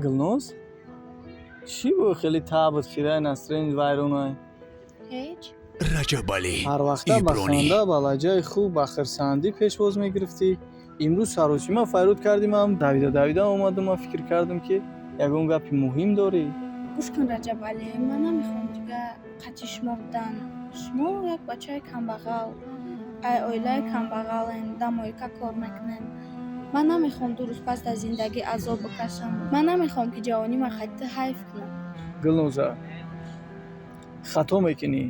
Гулноз чӣ бу хеле табот хираи насрин вайронай? Ҳеҷ. Раҷабалӣ ҳар вақта ба ханда ба лаҷаи хуб ба хирсандӣ пешвоз мегирифтӣ. Имрӯз саросима файруд кардимам, давида омадам, ва фикр кардам ки ягон гапи муҳим дорӣ. Гӯш кун Раҷабалӣ, ман намехоҳам дигар қатъи шумо будан. Шумо як бачаи камбағал, оилаи камбағален, дамоика кор мекунед. Ман намехоҳам ду рӯз пас дар зиндагӣ азоб бикашам. Ман намехоҳам ки ҷавонима хатта ҳайф кунам. Гулноза, хато мекунӣ.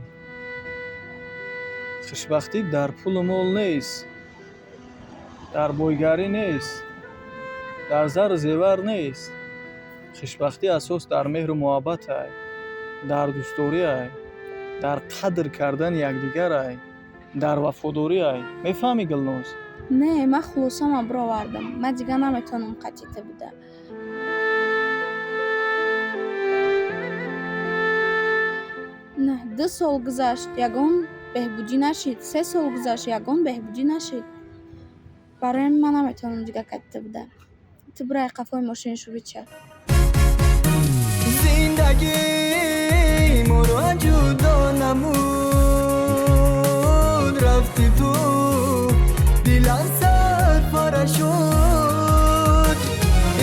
Хушбахтӣ дар пулу мол нест, дар бойгарӣ нест, дар зару зевар нест. Хушбахтӣ асос дар меҳру муҳаббат ай, дар дӯстдорӣ ай, дар қадр кардани якдигар ай, дар вафодорӣ ай. Мефаҳмӣ Гулноз? Не, ман хулосама бировардам. Ман дигар наметавонам қатъи буда. Не, 2 сол гузашт, ягон беҳбудӣ нашид. 3 сол гузашт, ягон беҳбудӣ нашид. Барои ин ман наметавонам дигар қатъи буда. Ту бирай қафои мошинашо бичап. Зиндагӣ моро ҷудо намуд, рафти ту дилам сарпара шуд.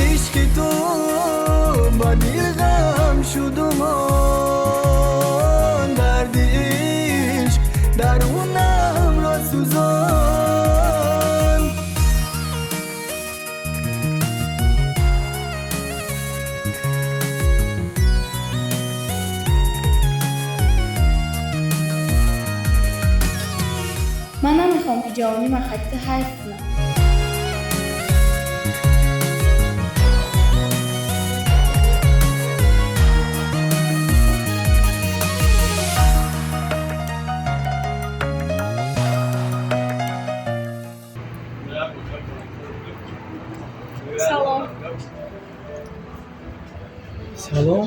Ишқи ту ба дил ғам шуд у мон, дарди ишқ дарунамро сӯзон. Ман намехоҳам ки ҷавонима хатта ҳайф кунам. Салом. Салом.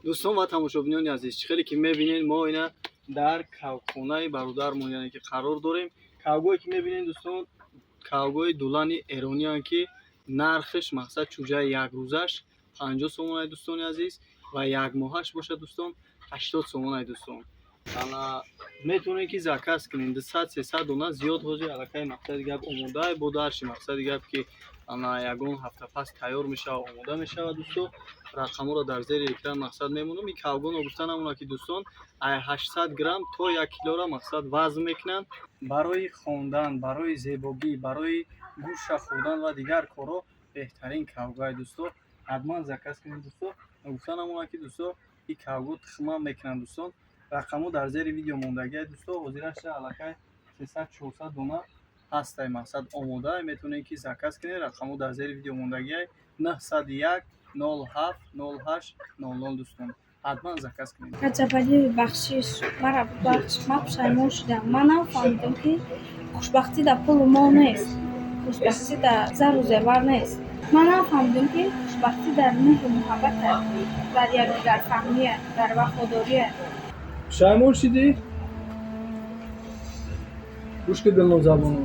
Дӯстон ва тамошобинони азиз, чӣ хеле ки мебинед, мо ина дар кавхонаи бародармон яъне ки қарор дорем. Кавгое ки мебинед дӯстон, кавгои дулани эрониан ки нархш мақсад чӯҷаи якрӯзаш 50 сомон ай дӯстони азиз ва якмоҳаш бошад дӯстон 80 сомон ай дӯстон. Ана метавонед ки заказ кунед 200-300 дона зиёд ҳозир аллакай мақсади гап омода буд, ҳарчи мақсади гап ки ана ягон ҳафта пас тайёр мешавад, омода мешавад дӯстон. Рақамҳоро дар зери экран мақсад мемонам. Ин кавгоно гуфта намонад ки дӯстон ай 800 грамм то 1 килора мақсад вазн мекунанд. Барои хондан, барои зебогӣ, барои гӯшта хӯрдан ва дигар корҳо беҳтарин кавгоай дӯстон. ҳатман заказ кунед дӯстон. Гуфта намонад ки дӯстон ин кавго тухмам мекунанд дӯстон. Рақамҳо дар зери видео мондагиай дӯстон. ҳозираш аллакай 300-400 дона ҳастай мақсад омодаай. метавонед ки заказ кунед. Рақамҳо дар зери видео мондагиай 901 07 08 00 дӯстон. ҳатман заказ кунед. Раҷабалӣ, бахшиш, мара бибахш. Ман пушаймон шудам. Ман нафаҳмидам ки хушбахтӣ дар пулу мол нест. Хушбахтӣ дар зару зевар нест. Ман нафаҳмидам ки хушбахтӣ дар меҳру муҳаббат аст, дар якдигарфаҳмӣ аст, дар вафодорӣ аст. Пушаймон шудӣ? гӯш ки Гулнозабоно,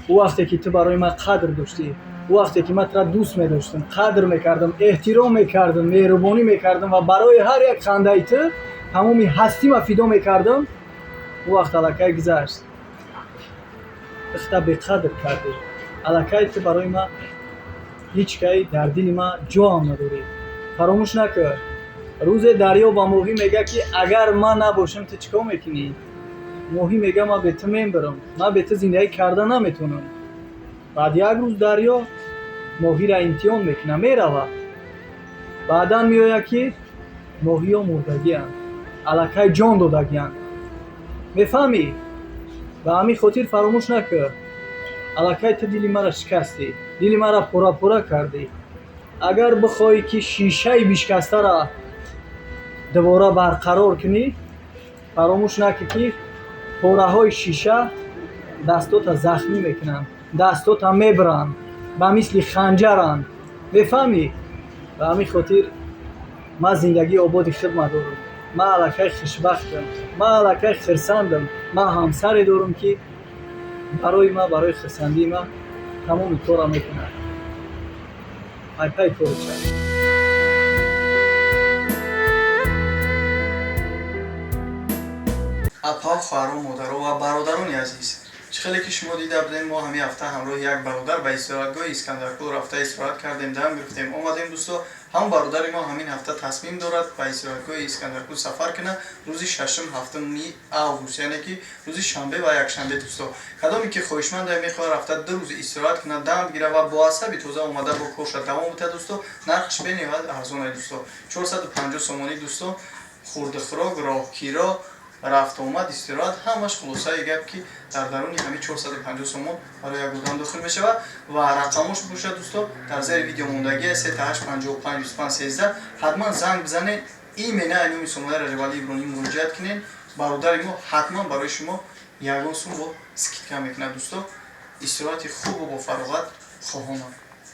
ӯ вақте ки ту барои ман қадр доштӣ, ӯ вақте ки ман тура дӯст медоштам, қадр мекардам, эҳтиром мекардам, меҳрубонӣ мекардам ва барои ҳар як хандаи ту тамоми ҳастима фидо мекардам, ӯ вақт аллакай гузашт. ихта беқадр кардӣ. аллакай ту барои ман ҳеҷ кай дар дили ман ҷоам надорӣ. фаромӯш накун. рӯзе дарё ба моҳӣ мега ки агар ман набошам ту чӣ кор мекунӣ? моҳӣ мега ман бе ту мебарам, ман бе ту зиндагӣ карда наметавонам. баъд як рӯз дарё моҳиро имтиҳон мекунад, меравад. баъдан меояд ки моҳиҳо мурдагианд, аллакай ҷон додагианд. мефаҳмӣ? ба ҳамин хотир фаромӯш накун. аллакай ту дили маро шикастӣ, дили маро пора кардӣ. агар бихоҳӣ ки шишаи бишкастаро дубора барқарор кунӣ, фаромӯш накун ки пораҳои шиша дастота захмӣ мекунанд, дастота мебаранд, ба мисли ханҷаранд. мефаҳмӣ? ба ҳамин хотир ман зиндагии ободи худ надорам. ман аллакай хушбахтам, ман аллакай хирсандам. ман ҳамсаре дорам ки барои ман, барои хирсандии ман тамоми корам мекунад. пай кори чад. апа хоҳаро модаро ва бародарони азиз, чӣ хеле ки шумо дида будем, мо ҳамин ҳафта ҳамроҳи як бародар ба истироҳатгоҳи Искандаркӯл рафта истироҳат кардем, дам гирифтем, омадем дӯсто. ҳам бародари мо ҳамин ҳафта тасмим дорад ба истироҳатгоҳи Искандаркӯл сафар кунад рӯзи 6-7 август, яъне ки рӯзи шанбе ва якшанбе дӯсто. кадоме ки хоҳишманда мехоҳад рафта 2 рӯз истироҳат кунад, дам бигирад ва бо асаби тоза омада бо корша давом битад дӯсто, нархш бенеҳоят арзон аст дӯсто. 450 сомонӣ дӯсто, хурдухӯрок, роҳкиро, рафт омад, истироҳат, ҳамаш хулосаи гап ки дар даруни ҳамин 450 сомон барои як одам дохил мешавад ва рақамош бошад дӯсто, дар зери видео мондагӣ 38552513 ҳатман занг бизанед, имена номи Сомонаи Раҷабалии Ибронӣ муроҷиат кунед, бародари мо ҳатман барои шумо ягон сум бо скидка мекунад дӯсто. истироҳати хубу бо фароғат хоҳонам.